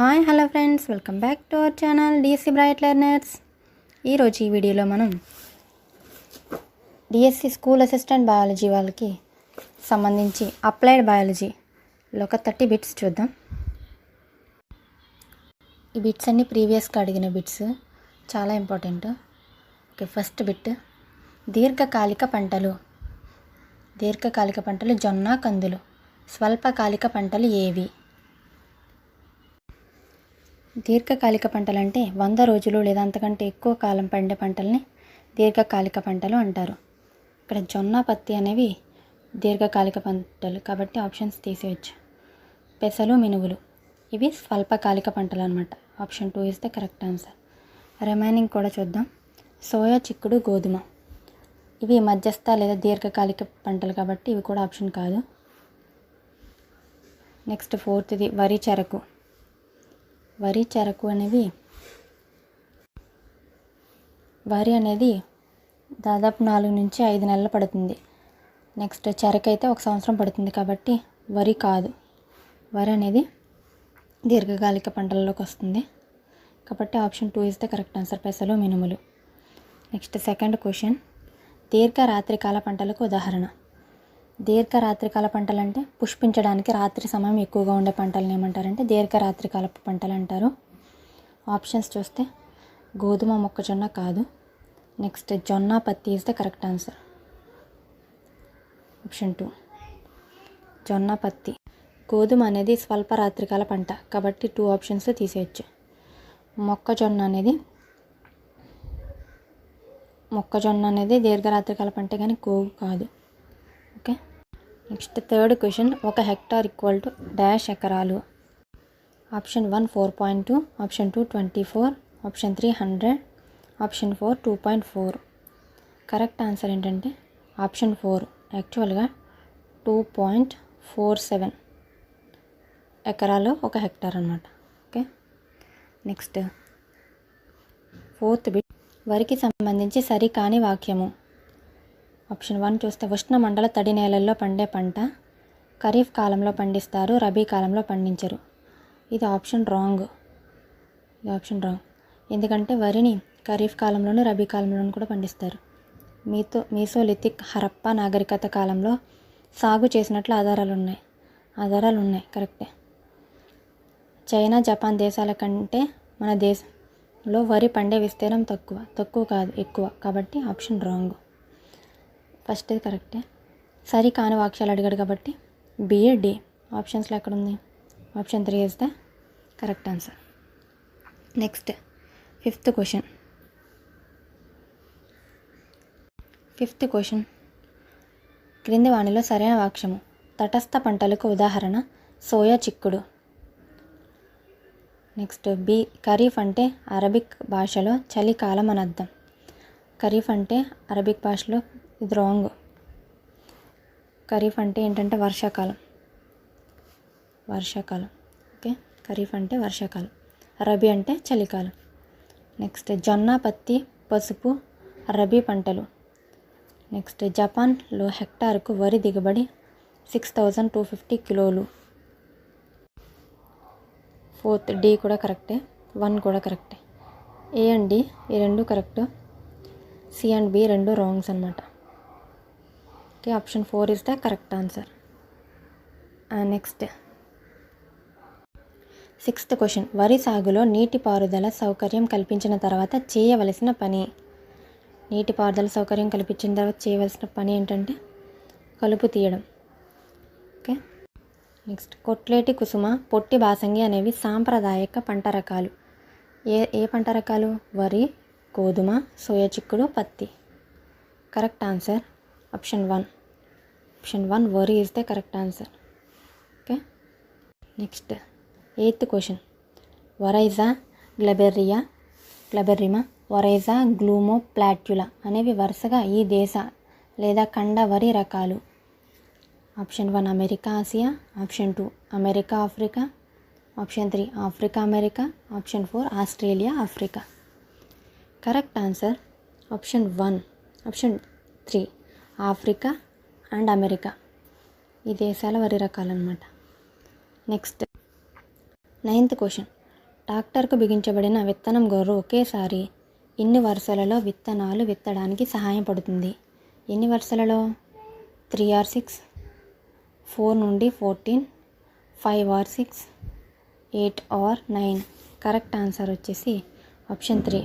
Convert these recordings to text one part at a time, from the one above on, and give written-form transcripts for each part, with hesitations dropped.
Hi hello friends, welcome back to our channel DSC bright learners. ఈరోజు ఈ వీడియోలో మనం డిఎస్సి స్కూల్ అసిస్టెంట్ బయాలజీ వాళ్ళకి సంబంధించి అప్లైడ్ బయాలజీలో ఒక 30 బిట్స్ చూద్దాం. ఈ బిట్స్ అన్ని ప్రీవియస్గా అడిగిన బిట్స్, చాలా ఇంపార్టెంట్. ఓకే, ఫస్ట్ బిట్, దీర్ఘకాలిక పంటలు జొన్న, కందులు. స్వల్పకాలిక పంటలు ఏవి? దీర్ఘకాలిక పంటలు అంటే 100 రోజులు లేదా అంతకంటే ఎక్కువ కాలం పండే పంటల్ని దీర్ఘకాలిక పంటలు అంటారు. ఇక్కడ జొన్న, పత్తి అనేవి దీర్ఘకాలిక పంటలు కాబట్టి ఆప్షన్స్ తీసేయచ్చు. పెసలు, మినువులు ఇవి స్వల్పకాలిక పంటలు అనమాట. Option 2 is the correct answer. Remaining కూడా చూద్దాం. సోయా, చిక్కుడు, గోధుమ ఇవి మధ్యస్థ లేదా దీర్ఘకాలిక పంటలు కాబట్టి ఇవి కూడా ఆప్షన్ కాదు. నెక్స్ట్ 4th వరి, చెరకు అనేవి వరి అనేది దాదాపు 4 నుంచి 5 నెలలు పడుతుంది. నెక్స్ట్ చెరకు అయితే 1 సంవత్సరం పడుతుంది కాబట్టి వరి కాదు. వరి అనేది దీర్ఘకాలిక పంటల్లోకి వస్తుంది కాబట్టి option 2 is the correct answer. పెసలు, మినుములు. నెక్స్ట్ సెకండ్ క్వశ్చన్, దీర్ఘరాత్రికాల పంటలకు ఉదాహరణ. దీర్ఘరాత్రికాల పంటలు అంటే పుష్పించడానికి రాత్రి సమయం ఎక్కువగా ఉండే పంటలను ఏమంటారంటే దీర్ఘరాత్రికాల పంటలు అంటారు. ఆప్షన్స్ చూస్తే గోధుమ, మొక్కజొన్న కాదు. నెక్స్ట్ జొన్న, పత్తి is the correct answer. Option 2 జొన్న, పత్తి. గోధుమ అనేది స్వల్ప రాత్రికాల పంట కాబట్టి 2 ఆప్షన్స్ తీసేయచ్చు. మొక్కజొన్న అనేది దీర్ఘరాత్రికాల పంట కానీ గోగు కాదు. Okay, next third question, 1 hectare equal to dash ఎకరాలు. Option 1 4.2, option 2 24, option 3 100, option 4 2.4. Correct answer ఏంటంటే ఆప్షన్ 4. యాక్చువల్గా 2.47 ఎకరాలు 1 హెక్టార్ అనమాట. ఓకే, నెక్స్ట్ 4th బిట్, వరికి సంబంధించి సరికాని వాక్యము. ఆప్షన్ 1 చూస్తే ఉష్ణమండల తడి నేలల్లో పండే పంట, ఖరీఫ్ కాలంలో పండిస్తారు, రబీ కాలంలో పండించరు. ఇది ఆప్షన్ రాంగ్. ఎందుకంటే వరిని ఖరీఫ్ కాలంలోనూ రబీ కాలంలోనూ కూడా పండిస్తారు. మీసోలిథిక్, హరప్పా నాగరికత కాలంలో సాగు చేసినట్లు ఆధారాలు ఉన్నాయి. కరెక్టే. చైనా, జపాన్ దేశాల కంటే మన దేశంలో వరి పండే విస్తీర్ణం తక్కువ కాదు, ఎక్కువ. కాబట్టి ఆప్షన్ రాంగ్. ఫస్ట్ ఇది కరెక్టే. సరి కాని వాక్యాలు అడిగాడు కాబట్టి బిఏడి. ఆప్షన్స్లో ఎక్కడుంది? Option 3 is the correct answer. Next 5th question, క్రింది వాణిలో సరైన వాక్యము. తటస్థ పంటలకు ఉదాహరణ సోయా, చిక్కుడు. నెక్స్ట్ బి, ఖరీఫ్ అంటే అరబిక్ భాషలో చలికాలం అని అర్థం. ఖరీఫ్ అంటే అరబిక్ భాషలో ఇది రాంగ్. ఖరీఫ్ అంటే ఏంటంటే వర్షాకాలం. ఓకే, ఖరీఫ్ అంటే వర్షాకాలం, రబీ అంటే చలికాలం. నెక్స్ట్ జొన్న, పత్తి, పసుపు రబీ పంటలు. నెక్స్ట్ జపాన్లో హెక్టార్కు వరి దిగుబడి 6250 కిలోలు. 4th డి కూడా కరెక్టే, 1 కూడా కరెక్టే. ఏ and D E 2 correct, C and B 2 wrongs అనమాట. Okay, option 4 is the correct answer. Next 6th question, వరి సాగులో నీటిపారుదల సౌకర్యం కల్పించిన తర్వాత చేయవలసిన పని. నీటిపారుదల సౌకర్యం కల్పించిన తర్వాత చేయవలసిన పని ఏంటంటే కలుపు తీయడం. ఓకే, నెక్స్ట్ కొట్లేటి, కుసుమ, పొట్టి బాసంగి అనేవి సాంప్రదాయక పంట రకాలు. ఏ పంట రకాలు? వరి, గోధుమ, సోయా, చిక్కుడు, పత్తి. కరెక్ట్ ఆన్సర్ ఆప్షన్ 1 వరి is the correct answer. Okay, next 8th question, వరైజా, గ్లబెర్రిమా, వరైజా, గ్లూమోప్లాట్యులా అనేవి వరుసగా ఈ దేశ లేదా ఖండ వరి రకాలు. Option 1 America, Asia, option 2 America, Africa, option 3 Africa, America, option 4 Australia, Africa. Correct answer option 3 Africa and America ఈ దేశాల వరి రకాలన్నమాట. నెక్స్ట్ 9th క్వశ్చన్, ట్రాక్టర్కు బిగించబడిన విత్తనం గొర్రు ఒకేసారి ఎన్ని వరుసలలో విత్తనాలు విత్తడానికి సహాయపడుతుంది? ఎన్ని వరుసలలో? 3 or 6, 4 నుండి 14, 5 or 6, 8 or 9. కరెక్ట్ ఆన్సర్ వచ్చేసి option 3,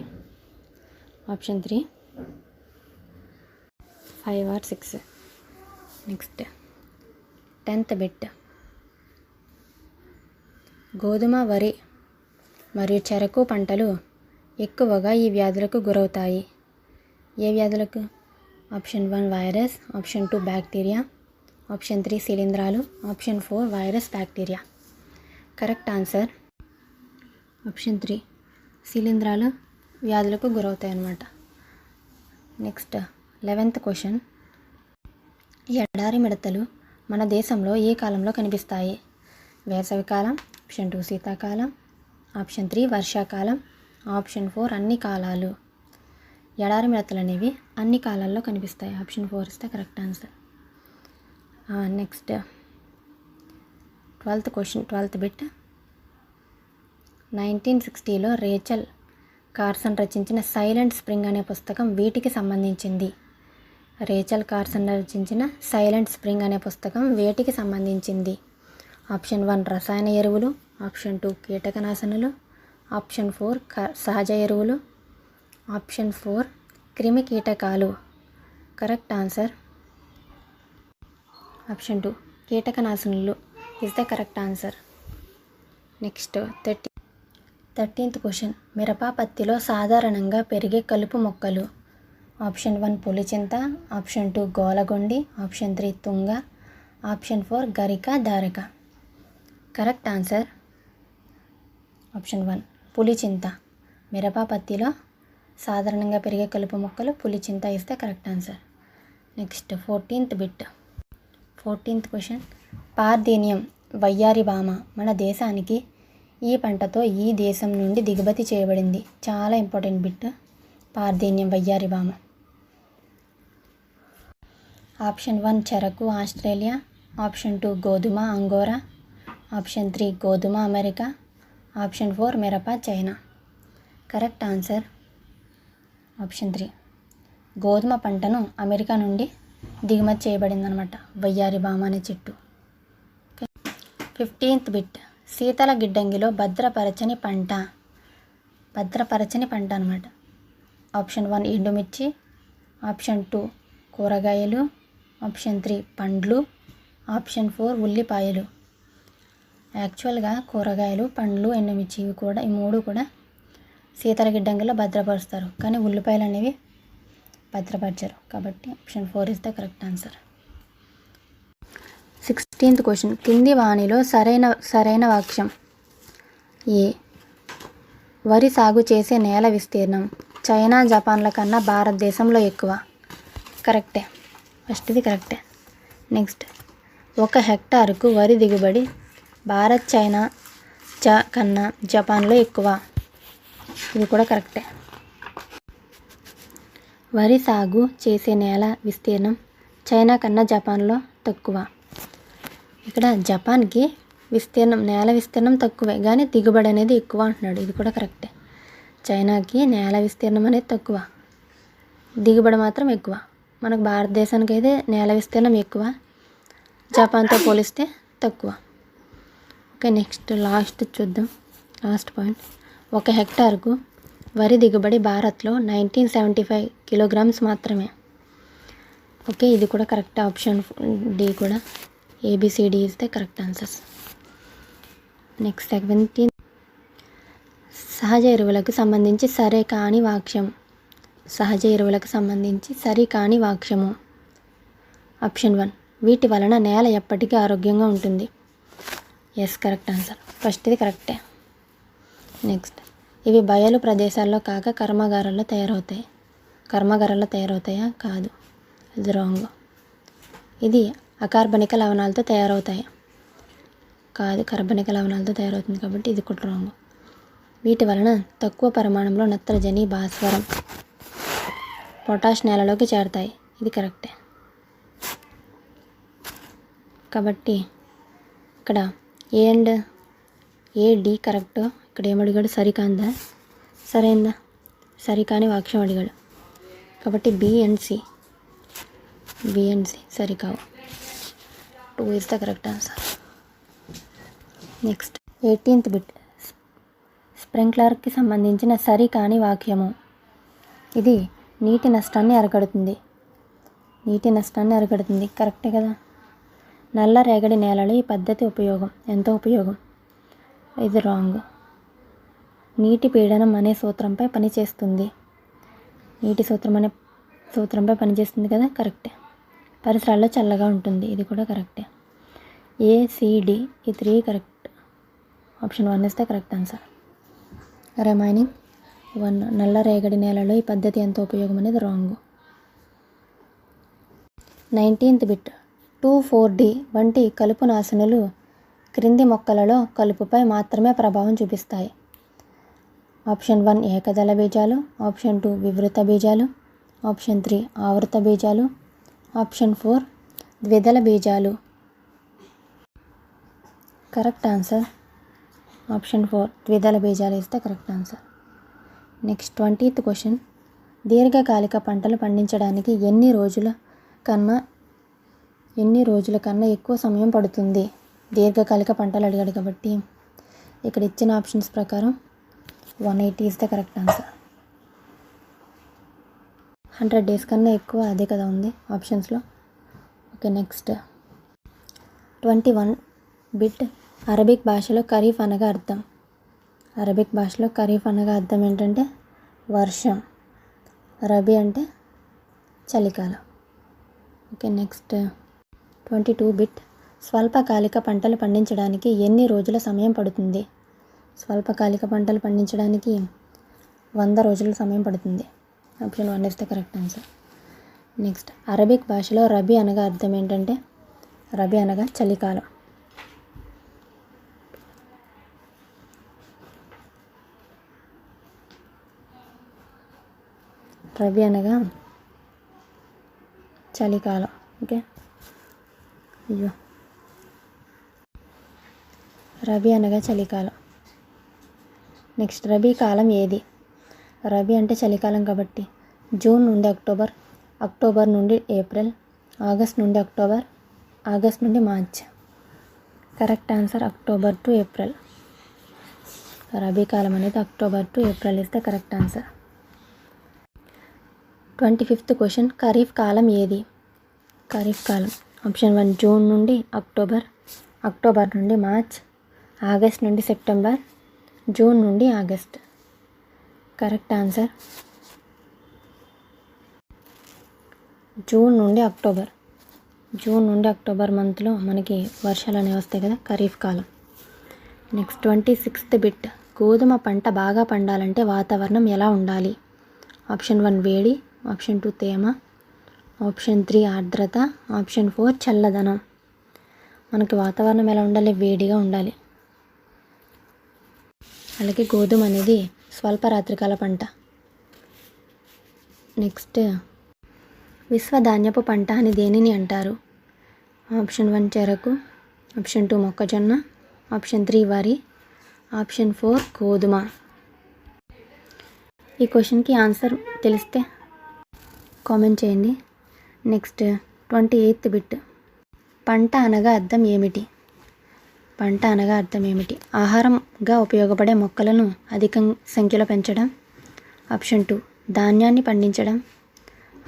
5 or 6. Next 10th bit. గోధుమ, వరి మరియు చెరకు పంటలు ఎక్కువగా ఈ వ్యాధులకు గురవుతాయి. ఏ వ్యాధులకు? Option 1 virus, option 2 bacteria, option 3 శిలీంధ్రాలు, option 4 virus bacteria. Correct answer option 3 శిలీంధ్రాలు వ్యాధులకు గురవుతాయి అన్నమాట. Next 11th question. ఎడారి మిడతలు మన దేశంలో ఏ కాలంలో కనిపిస్తాయి? వేసవికాలం, ఆప్షన్ 2 శీతాకాలం, ఆప్షన్ 3 వర్షాకాలం, ఆప్షన్ 4 అన్ని కాలాలు. ఎడారి మిడతలు అనేవి అన్ని కాలాల్లో కనిపిస్తాయి. ఆప్షన్ 4 ఇస్తే correct answer. Next 12th question, 12th bit. 1960లో రేచల్ కార్సన్ రచించిన సైలెంట్ స్ప్రింగ్ అనే పుస్తకం వీటికి సంబంధించింది. రేచల్ కార్సన్ రచించిన సైలెంట్ స్ప్రింగ్ అనే పుస్తకం వేటికి సంబంధించింది? ఆప్షన్ 1 రసాయన ఎరువులు, ఆప్షన్ 2 కీటకనాశనలు, ఆప్షన్ 4 సహజ ఎరువులు, ఆప్షన్ 4 క్రిమి కీటకాలు. కరెక్ట్ ఆన్సర్ ఆప్షన్ 2 కీటకనాశనలు is the correct answer. Next 13th question. మిరప, పత్తిలో సాధారణంగా పెరిగే కలుపు మొక్కలు. ఆప్షన్ 1 పులిచింత, ఆప్షన్ 2 గోలగొండి, ఆప్షన్ 3 తుంగ, ఆప్షన్ 4 గరిక, దారక. కరెక్ట్ ఆన్సర్ ఆప్షన్ 1 పులిచింత. మిరప, పత్తిలో సాధారణంగా పెరిగే కలుపు మొక్కలు పులిచింత ఇస్తే correct answer. Next 14th bit. 14th question. Parthenium వయ్యారి భామ మన దేశానికి ఈ పంటతో ఈ దేశం నుండి దిగుమతి చేయబడింది. చాలా ఇంపార్టెంట్ బిట్. పార్థేనియం వయ్యారి భామ. ఆప్షన్ 1 చెరకు ఆస్ట్రేలియా, ఆప్షన్ 2 గోధుమ అంగోరా, ఆప్షన్ 3 గోధుమ అమెరికా, ఆప్షన్ 4 మిరప చైనా. కరెక్ట్ ఆన్సర్ ఆప్షన్ 3 గోధుమ పంటను అమెరికా నుండి దిగుమతి చేయబడింది అనమాట వయ్యారి భామ అనే చెట్టు. 15th bit. శీతల గిడ్డంగిలో భద్రపరచని పంట అనమాట. ఆప్షన్ 1 ఎండుమిర్చి, ఆప్షన్ 2 కూరగాయలు, ఆప్షన్ 3 పండ్లు, ఆప్షన్ 4 ఉల్లిపాయలు. యాక్చువల్గా కూరగాయలు, పండ్లు, ఎండుమిర్చి ఈ మూడు కూడా శీతల గిడ్డంగిలో భద్రపరుస్తారు, కానీ ఉల్లిపాయలు అనేవి భద్రపరచరు. కాబట్టి option 4 is the correct answer. 16th question. కింది వాణిలో సరైన వాక్యం. ఏ. వరి సాగు చేసే నేల విస్తీర్ణం చైనా, జపాన్ల కన్నా భారతదేశంలో ఎక్కువ. కరెక్టే, ఫస్ట్ది కరెక్టే. నెక్స్ట్ 1 హెక్టారుకు వరి దిగుబడి భారత్, చైనా కన్నా జపాన్లో ఎక్కువ. ఇది కూడా కరెక్టే. వరి సాగు చేసే నేల విస్తీర్ణం చైనా కన్నా జపాన్లో తక్కువ. ఇక్కడ జపాన్కి నేల విస్తీర్ణం తక్కువే, కానీ దిగుబడి అనేది ఎక్కువ అంటున్నాడు. ఇది కూడా కరెక్టే. చైనాకి నేల విస్తీర్ణం అనేది తక్కువ, దిగుబడి మాత్రం ఎక్కువ. మనకు భారతదేశానికి అయితే నేల విస్తీర్ణం ఎక్కువ, జపాన్తో పోలిస్తే తక్కువ. ఓకే, నెక్స్ట్ లాస్ట్ చూద్దాం. Last point. 1 హెక్టార్కు వరి దిగుబడి భారత్లో 1975 కిలోగ్రామ్స్ మాత్రమే. ఓకే, ఇది కూడా కరెక్ట్. ఆప్షన్ డి కూడా ABCD is the correct answers. Next 17. సహజ ఎరువులకు సంబంధించి సరికాని వాక్యము. ఆప్షన్ 1 వీటి వలన నేల ఎప్పటికీ ఆరోగ్యంగా ఉంటుంది. Yes, correct answer. ఫస్ట్ది కరెక్టే. నెక్స్ట్ ఇవి బయలు ప్రదేశాల్లో కాక కర్మాగారాల్లో తయారవుతాయా? కాదు, ఇది రాంగ్. ఇది అకార్బనిక లవణాలతో తయారవుతాయి. కాదు, కార్బనిక లవణాలతో తయారవుతుంది, కాబట్టి ఇది కూడా రాంగ్. వీటి వలన తక్కువ పరిమాణంలో నత్రజని, భాస్వరం, పొటాష్ నేలలోకి చేరతాయి. ఇది కరెక్టే. కాబట్టి ఇక్కడ A and A D correct. ఇక్కడ ఏమడిగాడు? సరికాందా? సరైందా? సరికాని వాక్యం అడిగాడు కాబట్టి బి అండ్ సి సరికావు. 2 is the correct answer. Next 18th bit. స్ప్రింక్లర్కి సంబంధించిన సరికాని వాక్యము. ఇది నీటి నష్టాన్ని అరికడుతుంది. కరెక్టే కదా. నల్ల రేగడి నేలలో ఈ పద్ధతి ఎంతో ఉపయోగం. ఇది రాంగ్. నీటి పీడనం అనే సూత్రంపై పనిచేస్తుంది. నీటి సూత్రంపై పనిచేస్తుంది కదా. కరెక్టే. పరిసరాల్లో చల్లగా ఉంటుంది. ఇది కూడా కరెక్టే. ఏసిడి ఈ 3 correct. Option 1 is the correct answer. Remaining 1. నల్ల రేగడి నేలలో ఈ పద్ధతి ఎంతో ఉపయోగం అనేది రాంగ్. 19th bit. 2,4-D వంటి కలుపు నాశనులు క్రింది మొక్కలలో కలుపుపై మాత్రమే ప్రభావం చూపిస్తాయి. ఆప్షన్ 1 ఏకదళ బీజాలు, ఆప్షన్ 2 వివృత బీజాలు, ఆప్షన్ 3 ఆవృత బీజాలు, ఆప్షన్ 4 ద్విదళ బీజాలు. కరెక్ట్ ఆన్సర్ ఆప్షన్ 4 ద్విదళ బీజాలు is the correct answer. Next 20th question. దీర్ఘకాలిక పంటలు పండించడానికి ఎన్ని రోజుల కన్నా ఎక్కువ సమయం పడుతుంది? దీర్ఘకాలిక పంటలు అడిగాడు కాబట్టి ఇక్కడ ఇచ్చిన ఆప్షన్స్ ప్రకారం 180 is the correct answer. 100 days కన్నా ఎక్కువ అదే కదా ఉంది ఆప్షన్స్లో. ఓకే. Next 21 bit. అరబిక్ భాషలో ఖరీఫ్ అనగా అర్థం ఏంటంటే వర్షం. రబీ అంటే చలికాలం. ఓకే. Next 22 bit. స్వల్పకాలిక పంటలు పండించడానికి ఎన్ని రోజుల సమయం పడుతుంది? స్వల్పకాలిక పంటలు పండించడానికి 100 రోజుల సమయం పడుతుంది. Option 1 is the correct answer. Next Arabic భాషలో రబీ అనగా అర్థం ఏంటంటే రబీ అనగా చలికాలం. రబీ అనగా చలికాలం. ఓకే. రబీ అనగా చలికాలం. నెక్స్ట్ రబీ కాలం ఏది? రబీ అంటే చలికాలం కాబట్టి జూన్ నుండి అక్టోబర్, అక్టోబర్ నుండి ఏప్రిల్, ఆగస్ట్ నుండి అక్టోబర్, ఆగస్ట్ నుండి March. Correct answer October to April. Rabi కాలం అనేది October to April is the correct answer. 25th question. Kharif కాలం ఏది? ఖరీఫ్ కాలం ఆప్షన్ 1 జూన్ నుండి అక్టోబర్, అక్టోబర్ నుండి మార్చ్, ఆగస్ట్ నుండి సెప్టెంబర్, జూన్ నుండి ఆగస్ట్. కరెక్ట్ ఆన్సర్ జూన్ నుండి అక్టోబర్ మంత్లో మనకి వర్షాలు అనేవి వస్తాయి కదా, ఖరీఫ్ కాలం. Next 26th bit. గోధుమ పంట బాగా పండాలంటే వాతావరణం ఎలా ఉండాలి? ఆప్షన్ 1 వేడి, ఆప్షన్ 2 తేమ, ఆప్షన్ 3 ఆర్ద్రత, ఆప్షన్ 4 చల్లదనం. మనకి వాతావరణం ఎలా ఉండాలి? వేడిగా ఉండాలి. అలాగే గోధుమ అనేది స్వల్ప రాత్రికాల పంట. నెక్స్ట్ విశ్వధాన్యపు పంట అని దేనిని అంటారు? ఆప్షన్ 1 చెరకు, ఆప్షన్ 2 మొక్కజొన్న, ఆప్షన్ 3 వరి, ఆప్షన్ 4 గోధుమ. ఈ క్వశ్చన్కి ఆన్సర్ తెలిస్తే కామెంట్ చేయండి. Next 28th bit. పంట అనగా అర్థం ఏమిటి? ఆహారంగా ఉపయోగపడే మొక్కలను అధిక సంఖ్యలో పెంచడం, ఆప్షన్ 2 ధాన్యాన్ని పండించడం,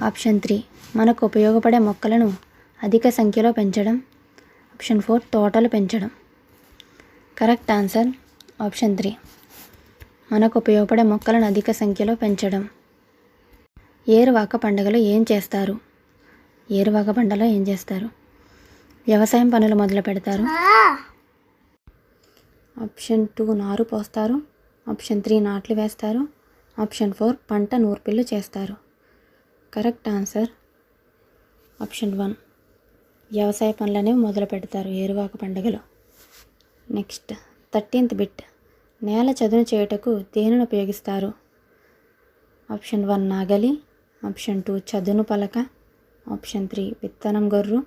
ఆప్షన్ 3 మనకు ఉపయోగపడే మొక్కలను అధిక సంఖ్యలో పెంచడం, ఆప్షన్ 4 తోటలు పెంచడం. కరెక్ట్ ఆన్సర్ ఆప్షన్ 3 మనకు ఉపయోగపడే మొక్కలను అధిక సంఖ్యలో పెంచడం. ఏరువాక పండుగలో ఏం చేస్తారు? వ్యవసాయం పనులు మొదలు పెడతారు. ఆప్షన్ 2 నారు పోస్తారు, ఆప్షన్ 3 నాట్లు వేస్తారు, ఆప్షన్ 4 పంట నూర్పిళ్ళు చేస్తారు. కరెక్ట్ ఆన్సర్ ఆప్షన్ 1 వ్యవసాయ పనులనేవి మొదలు పెడతారు ఏరువాక పండుగలో. Next 13th bit. నేల చదును చేయుటకు దేనిని ఉపయోగిస్తారు? ఆప్షన్ 1 నాగలి, ఆప్షన్ 2 చదును పలక, ఆప్షన్ 3 విత్తనం గొర్రు,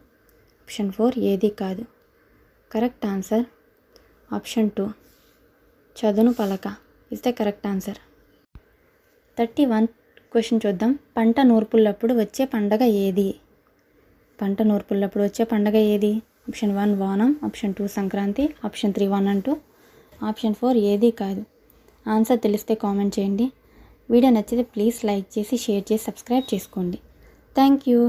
ఆప్షన్ 4 ఏది కాదు. కరెక్ట్ ఆన్సర్ ఆప్షన్ 2 చదును పలక is the correct answer. 31 question చూద్దాం. పంట నూర్పుల్లప్పుడు వచ్చే పండగ ఏది? పంట నూర్పుల్లప్పుడు వచ్చే పండగ ఏది? Option 1 Onam, option 2 Sankranti, option 3 1 and 2, option 4 ఏది కాదు. ఆన్సర్ తెలిస్తే కామెంట్ చేయండి. వీడియో నచ్చితే ప్లీజ్ లైక్ చేసి షేర్ చేసి సబ్స్క్రైబ్ చేసుకోండి. Thank you.